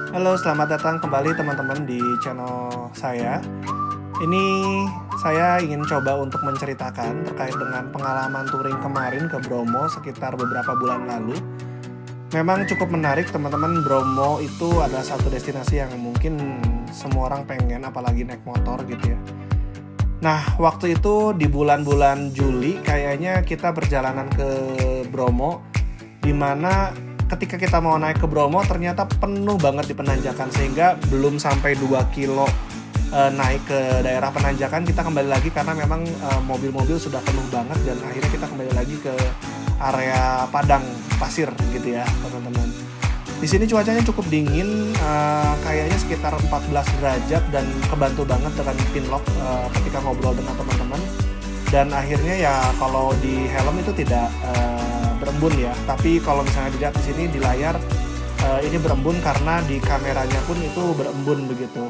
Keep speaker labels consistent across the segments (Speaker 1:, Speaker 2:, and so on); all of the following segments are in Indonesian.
Speaker 1: Halo, selamat datang kembali teman-teman di channel saya. Ini saya ingin coba untuk menceritakan terkait dengan pengalaman touring kemarin ke Bromo sekitar beberapa bulan lalu. Memang cukup menarik teman-teman, Bromo itu adalah satu destinasi yang mungkin semua orang pengen, apalagi naik motor gitu ya. Nah, waktu itu di bulan-bulan Juli kayaknya kita perjalanan ke Bromo, dimana ketika kita mau naik ke Bromo ternyata penuh banget di penanjakan, sehingga belum sampai 2 kilo naik ke daerah penanjakan kita kembali lagi karena memang mobil-mobil sudah penuh banget, dan akhirnya kita kembali lagi ke area padang pasir gitu ya teman-teman. Di sini cuacanya cukup dingin, kayaknya sekitar 14 derajat, dan kebantu banget dengan pinlock ketika ngobrol dengan teman-teman. Dan akhirnya ya kalau di helm itu tidak berembun ya, tapi kalau misalnya dilihat di sini di layar ini berembun karena di kameranya pun itu berembun begitu.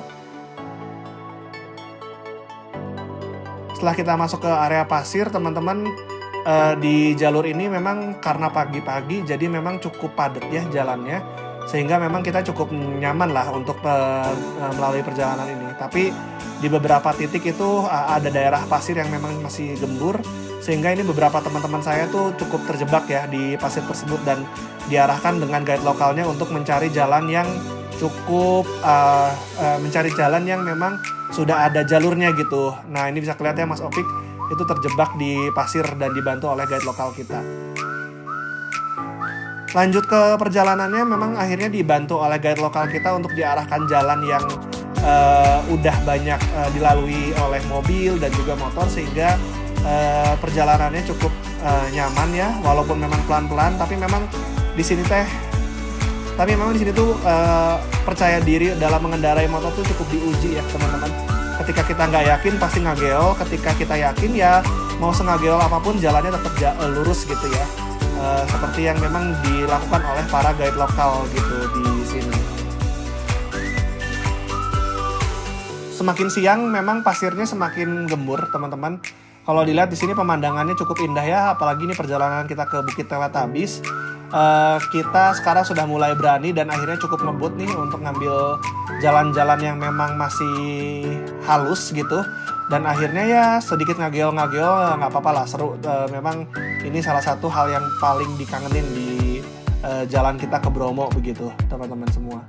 Speaker 1: Setelah kita masuk ke area pasir teman-teman, di jalur ini memang karena pagi-pagi jadi memang cukup padat ya jalannya, sehingga memang kita cukup nyaman lah untuk melalui perjalanan ini. Tapi di beberapa titik itu ada daerah pasir yang memang masih gembur, sehingga ini beberapa teman-teman saya tuh cukup terjebak ya di pasir tersebut, dan diarahkan dengan guide lokalnya untuk mencari jalan yang cukup mencari jalan yang memang sudah ada jalurnya gitu. Nah, ini bisa kelihatan ya Mas Opik itu terjebak di pasir dan dibantu oleh guide lokal kita. Lanjut ke perjalanannya, memang akhirnya dibantu oleh guide lokal kita untuk diarahkan jalan yang udah banyak dilalui oleh mobil dan juga motor, sehingga perjalanannya cukup nyaman ya, walaupun memang pelan-pelan, tapi memang di sini tuh percaya diri dalam mengendarai motor tuh cukup diuji ya teman-teman. Ketika kita nggak yakin pasti ngageol, ketika kita yakin ya mau sengageol apapun jalannya tetap lurus gitu ya. Seperti yang memang dilakukan oleh para guide lokal gitu di sini. Semakin siang memang pasirnya semakin gembur teman-teman. Kalau dilihat di sini pemandangannya cukup indah ya, apalagi ini perjalanan kita ke Bukit Teletabis. Kita sekarang sudah mulai berani dan akhirnya cukup ngebut nih untuk ngambil jalan-jalan yang memang masih halus gitu, dan akhirnya ya sedikit ngageol nggak apa-apa lah, seru. Memang ini salah satu hal yang paling dikangenin di jalan kita ke Bromo begitu teman-teman semua.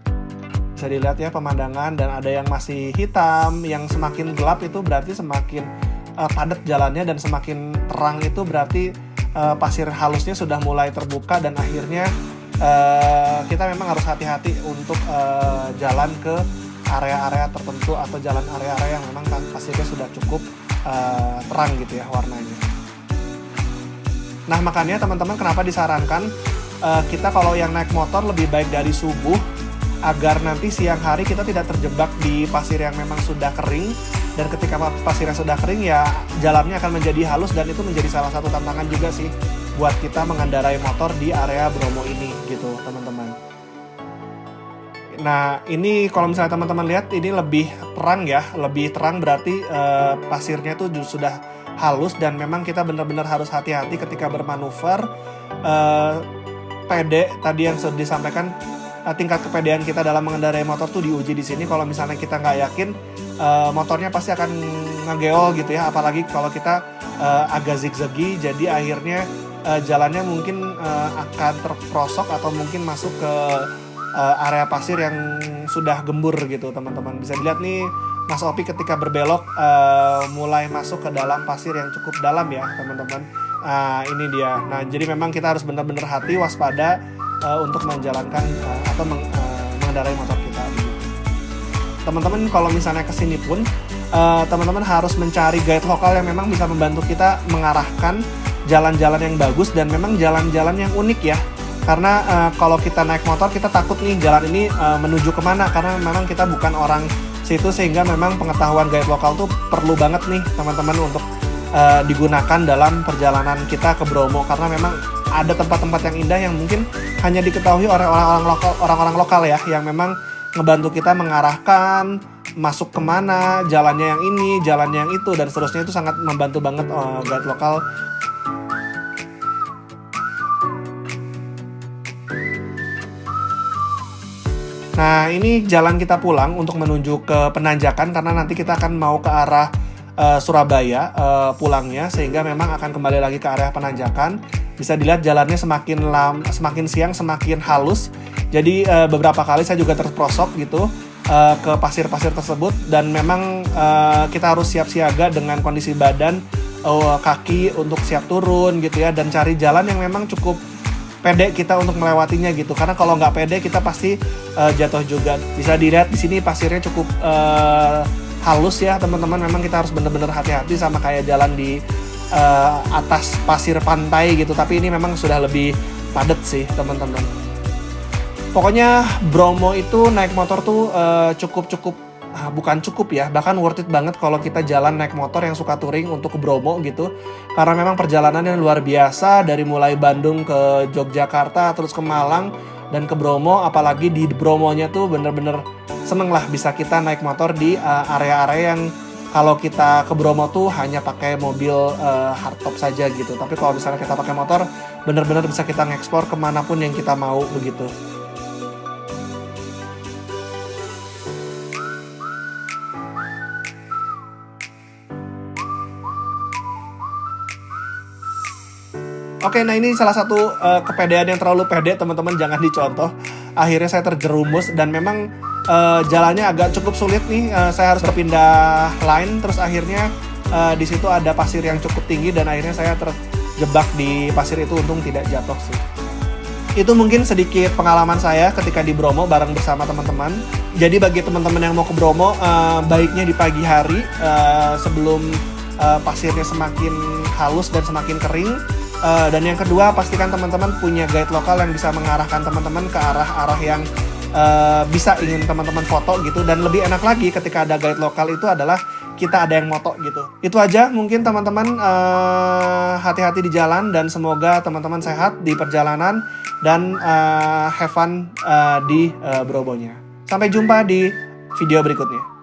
Speaker 1: Bisa dilihat ya pemandangan, dan ada yang masih hitam, yang semakin gelap itu berarti semakin padat jalannya, dan semakin terang itu berarti pasir halusnya sudah mulai terbuka, dan akhirnya kita memang harus hati-hati untuk jalan ke area-area tertentu atau jalan area-area yang memang pasirnya sudah cukup terang gitu ya warnanya. Nah, makanya teman-teman kenapa disarankan kita kalau yang naik motor lebih baik dari subuh, agar nanti siang hari kita tidak terjebak di pasir yang memang sudah kering. Dan ketika pasirnya sudah kering ya jalannya akan menjadi halus, dan itu menjadi salah satu tantangan juga sih buat kita mengendarai motor di area Bromo ini gitu teman-teman. Nah, ini kalau misalnya teman-teman lihat ini lebih terang berarti pasirnya tuh sudah halus, dan memang kita benar-benar harus hati-hati ketika bermanuver. Pede tadi yang sudah disampaikan, tingkat kepedean kita dalam mengendarai motor tuh diuji di sini. Kalau misalnya kita nggak yakin, motornya pasti akan ngegeol gitu ya, apalagi kalau kita agak zigzagi, jadi akhirnya jalannya mungkin akan terprosok atau mungkin masuk ke area pasir yang sudah gembur gitu teman-teman. Bisa dilihat nih Mas Opi ketika berbelok mulai masuk ke dalam pasir yang cukup dalam ya teman-teman. Ini dia. Nah, jadi memang kita harus benar-benar waspada untuk menjalankan atau mengendarai motor kita. Teman-teman kalau misalnya kesini pun teman-teman harus mencari guide lokal yang memang bisa membantu kita mengarahkan jalan-jalan yang bagus, dan memang jalan-jalan yang unik ya. Karena kalau kita naik motor kita takut nih jalan ini menuju kemana, karena memang kita bukan orang situ, sehingga memang pengetahuan guide lokal tuh perlu banget nih teman-teman untuk digunakan dalam perjalanan kita ke Bromo, karena memang ada tempat-tempat yang indah yang mungkin hanya diketahui oleh orang-orang lokal ya, yang memang ngebantu kita mengarahkan masuk kemana, jalannya yang ini, jalannya yang itu, dan seterusnya. Itu sangat membantu banget guide lokal. Nah, ini jalan kita pulang untuk menuju ke Penanjakan karena nanti kita akan mau ke arah Surabaya pulangnya, sehingga memang akan kembali lagi ke area Penanjakan. Bisa dilihat jalannya semakin siang semakin halus. Jadi beberapa kali saya juga terprosok gitu ke pasir-pasir tersebut, dan memang kita harus siap siaga dengan kondisi badan, kaki untuk siap turun gitu ya, dan cari jalan yang memang cukup pede kita untuk melewatinya gitu, karena kalau nggak pede kita pasti jatuh juga. Bisa dilihat di sini pasirnya cukup halus ya teman-teman. Memang kita harus benar-benar hati-hati, sama kayak jalan di atas pasir pantai gitu, tapi ini memang sudah lebih padat sih teman-teman. Pokoknya Bromo itu naik motor tuh bukan cukup ya, bahkan worth it banget kalau kita jalan naik motor yang suka touring untuk ke Bromo gitu. Karena memang perjalanannya luar biasa, dari mulai Bandung ke Yogyakarta, terus ke Malang, dan ke Bromo. Apalagi di Bromonya tuh bener-bener seneng lah bisa kita naik motor di area-area yang kalau kita ke Bromo tuh hanya pakai mobil hardtop saja gitu. Tapi kalau misalnya kita pakai motor, bener-bener bisa kita ngeksplor kemanapun yang kita mau begitu. Oke, nah ini salah satu kepedean yang terlalu pede, teman-teman, jangan dicontoh. Akhirnya saya terjerumus dan memang jalannya agak cukup sulit nih. Saya harus berpindah line, terus akhirnya di situ ada pasir yang cukup tinggi dan akhirnya saya terjebak di pasir itu. Untung tidak jatuh sih. Itu mungkin sedikit pengalaman saya ketika di Bromo bareng bersama teman-teman. Jadi bagi teman-teman yang mau ke Bromo, baiknya di pagi hari sebelum pasirnya semakin halus dan semakin kering. Dan yang kedua, pastikan teman-teman punya guide lokal yang bisa mengarahkan teman-teman ke arah-arah yang bisa ingin teman-teman foto gitu. Dan lebih enak lagi ketika ada guide lokal itu adalah kita ada yang moto gitu. Itu aja mungkin teman-teman, hati-hati di jalan dan semoga teman-teman sehat di perjalanan dan have fun di Bromonya. Sampai jumpa di video berikutnya.